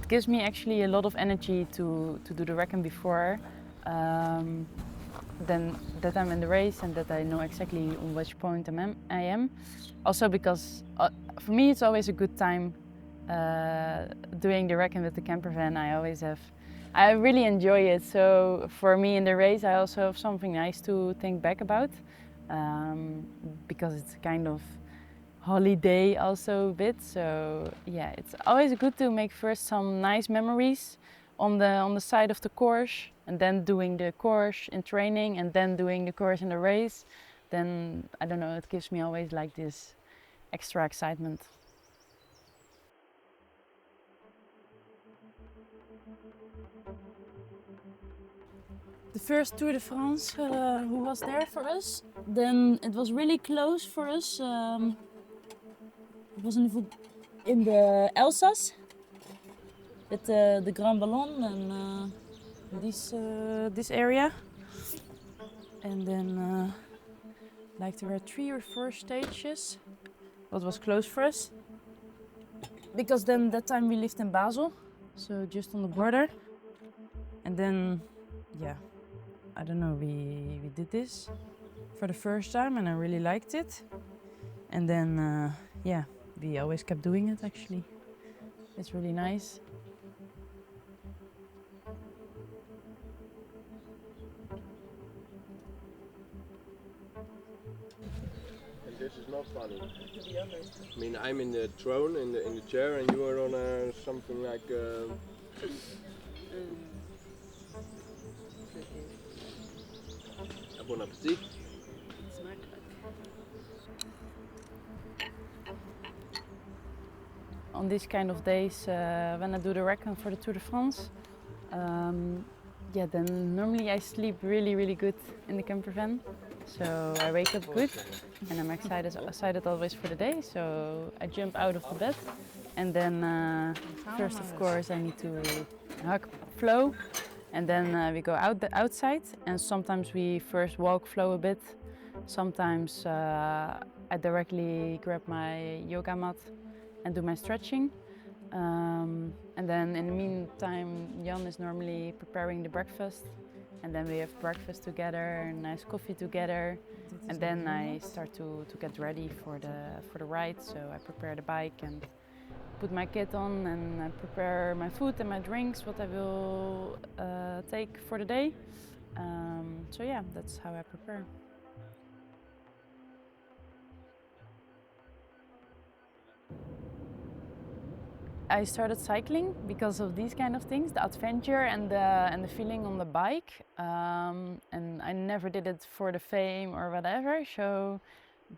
it gives me actually a lot of energy to do the recon before. Then that I'm in the race and that I know exactly on which point I am. Also because for me it's always a good time doing the recon with the campervan. I really enjoy it. So for me in the race I also have something nice to think back about because it's kind of holiday also a bit. So yeah, it's always good to make first some nice memories on the side of the course, and then doing the course in training, and then doing the course in the race. Then I don't know, it gives me always like this extra excitement. The first Tour de France, who was there for us? Then it was really close for us. It was in the Alsace with the Grand Ballon and this area. And then like there were 3 or 4 stages. What was close for us? Because then that time we lived in Basel, so just on the border. And then, yeah, I don't know, we did this for the first time and I really liked it. And then, yeah, we always kept doing it actually. It's really nice. And this is not funny. I mean, I'm in the throne, in the chair, and you are on something like. Bon appetit. On these kind of days, when I do the recon for the Tour de France, yeah, then normally I sleep really good in the campervan. So I wake up good and I'm excited always for the day. So I jump out of the bed and then first of course I need to hug Flo, and then we go outside, and sometimes we first walk Flo a bit. Sometimes I directly grab my yoga mat and do my stretching. And then in the meantime, Jan is normally preparing the breakfast, and then we have breakfast together, nice coffee together, and then I start to get ready for the ride. So I prepare the bike and put my kit on, and I prepare my food and my drinks, what I will take for the day. So yeah, that's how I prepare. I started cycling because of these kind of things, the adventure and the feeling on the bike. And I never did it for the fame or whatever. So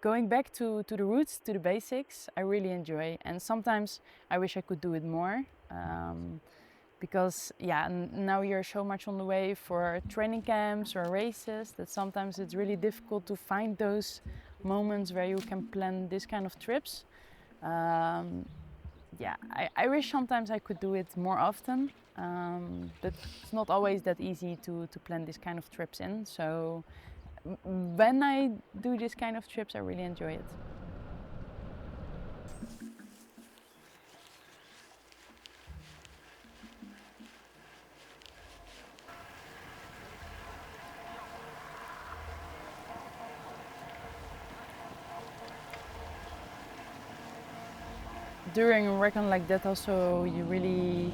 going back to the roots, to the basics, I really enjoy. And sometimes I wish I could do it more. Because yeah, now you're so much on the way for training camps or races that sometimes it's really difficult to find those moments where you can plan this kind of trips. Yeah, I wish sometimes I could do it more often, but it's not always that easy to plan this kind of trips in. So when I do this kind of trips, I really enjoy it. During a recon like that also you really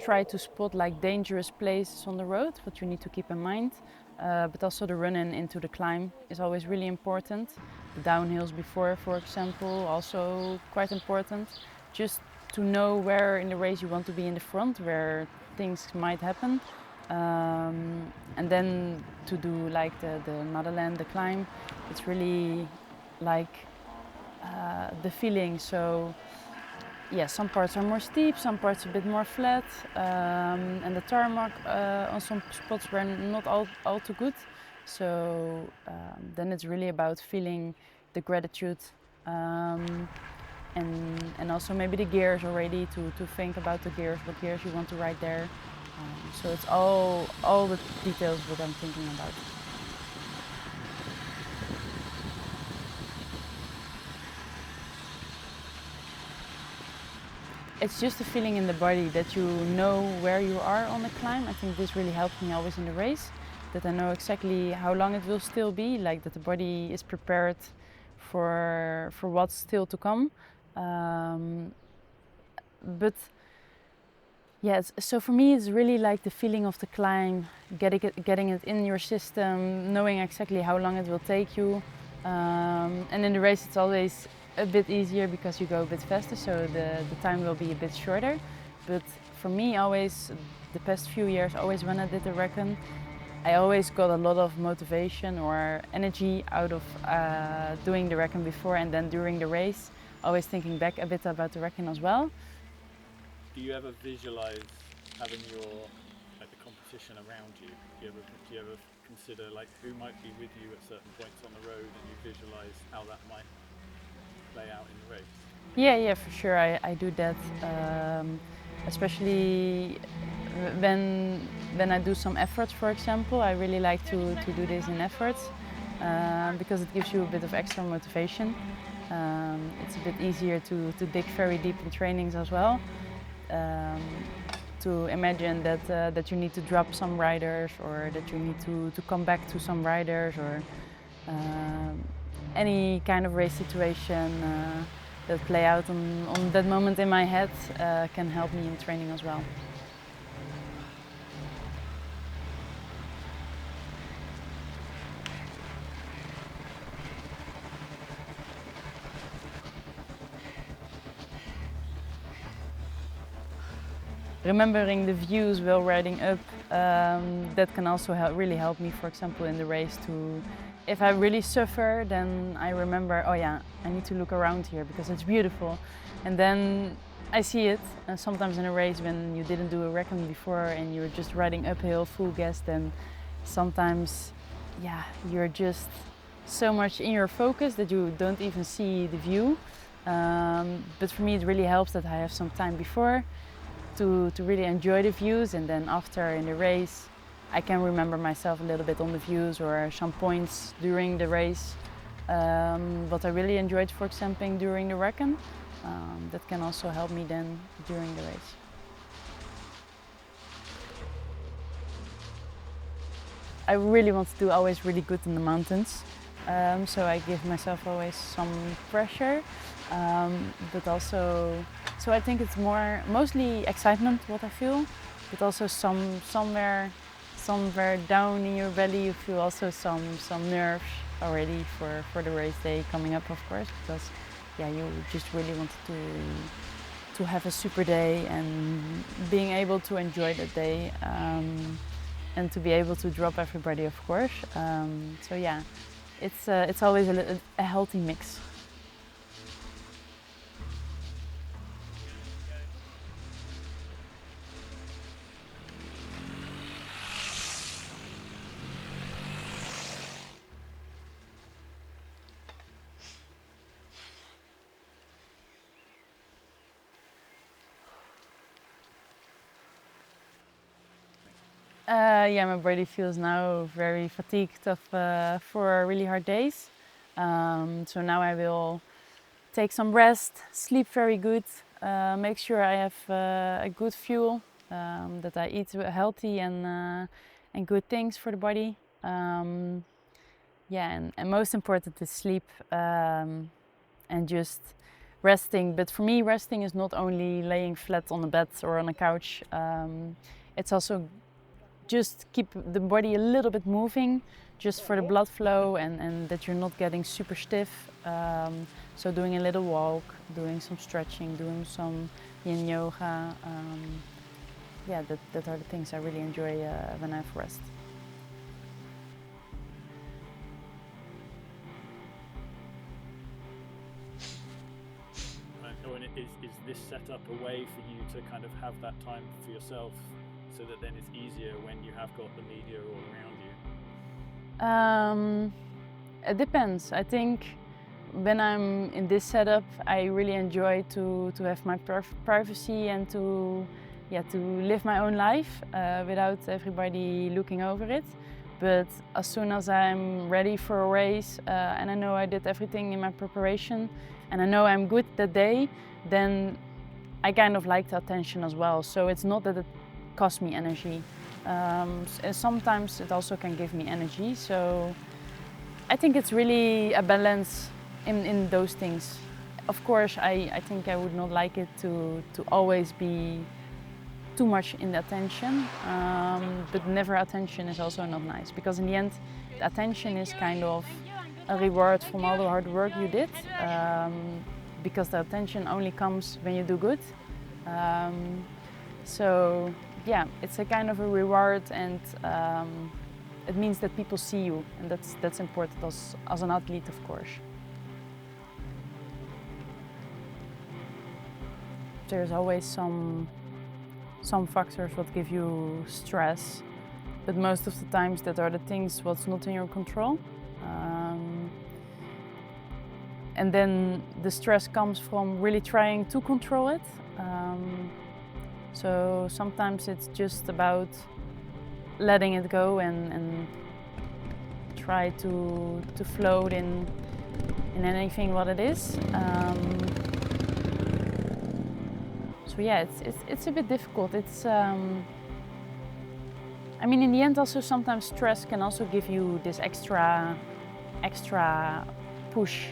try to spot like dangerous places on the road, what you need to keep in mind. But also the run-in into the climb is always really important. The downhills before, for example, also quite important. Just to know where in the race you want to be in the front, where things might happen. And then to do like the Madeleine, the climb, it's really like the feeling. So yeah, some parts are more steep, some parts a bit more flat, and the tarmac on some spots were not all too good. So then it's really about feeling the gratitude, and also maybe the gears already, to think about the gears, what gears you want to ride there. So it's all the details what I'm thinking about. it's just a feeling in the body that you know where you are on the climb. I think this really helps me always in the race, that I know exactly how long it will still be, like that the body is prepared for what's still to come. But yes, so for me it's really like the feeling of the climb, getting it in your system, knowing exactly how long it will take you. And in the race it's always a bit easier because you go a bit faster, so the time will be a bit shorter. But for me always, the past few years, always when I did the recon, I always got a lot of motivation or energy out of doing the recon before, and then during the race, always thinking back a bit about the recon as well. Do you ever visualize having the competition around you? Do you ever consider like who might be with you at certain points on the road, and you visualize how that might play out in the race? Yeah, for sure. I do that, especially when I do some efforts, for example. I really like to do this in efforts because it gives you a bit of extra motivation. It's a bit easier to dig very deep in trainings as well. To imagine that you need to drop some riders, or that you need to come back to some riders, or any kind of race situation that play out on that moment in my head can help me in training as well. Remembering the views while riding up, that can also really help me, for example, in the race. If I really suffer, then I remember, oh yeah, I need to look around here because it's beautiful. And then I see it. And sometimes in a race when you didn't do a recon before and you're just riding uphill full gas, then sometimes, yeah, you're just so much in your focus that you don't even see the view. But for me it really helps that I have some time before to really enjoy the views, and then after in the race I can remember myself a little bit on the views or some points during the race. What I really enjoyed, for example, during the recon, that can also help me then during the race. I really want to do always really good in the mountains, so I give myself always some pressure, but also, so I think it's mostly excitement what I feel, but also somewhere down in your belly you feel also some nerves already for the race day coming up, of course, because yeah, you just really want to have a super day and being able to enjoy that day, and to be able to drop everybody, of course. So yeah, it's always a healthy mix. Yeah, my body feels now very fatigued for really hard days. So now I will take some rest, sleep very good, make sure I have a good fuel, that I eat healthy and good things for the body. Yeah, and most important is sleep, and just resting. But for me, resting is not only laying flat on the bed or on a couch. It's also just keep the body a little bit moving, just for the blood flow and that you're not getting super stiff. So doing a little walk, doing some stretching, doing some yin yoga. Yeah, that are the things I really enjoy when I have rest. And is this set up a way for you to kind of have that time for yourself, so that then it's easier when you have got the media all around you? It depends. I think when I'm in this setup, I really enjoy to have my privacy and to live my own life without everybody looking over it. But as soon as I'm ready for a race and I know I did everything in my preparation and I know I'm good that day, then I kind of like the attention as well. So it's not that it costs me energy. Sometimes it also can give me energy. So I think it's really a balance in those things. Of course, I think I would not like it to always be too much in the attention, but never attention is also not nice, because in the end, the attention is kind of a reward from all the hard work you did, because the attention only comes when you do good. So yeah, it's a kind of a reward, and it means that people see you, and that's important as an athlete, of course. There's always some factors that give you stress, but most of the times that are the things what's not in your control. And then the stress comes from really trying to control it. So sometimes it's just about letting it go and try to float in anything what it is. So yeah, it's a bit difficult. I mean, in the end, also sometimes stress can also give you this extra push,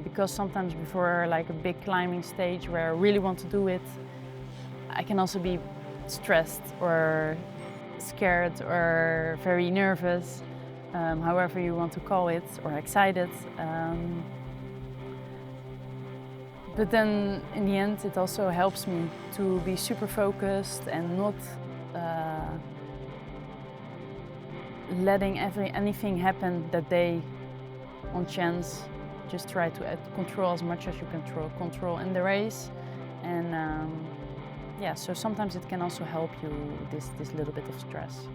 because sometimes before like a big climbing stage where I really want to do it, I can also be stressed or scared or very nervous, however you want to call it, or excited. But then in the end it also helps me to be super focused and not letting anything happen that day on chance. Just try to control as much as you can control in the race. And yeah, so sometimes it can also help you, this little bit of stress.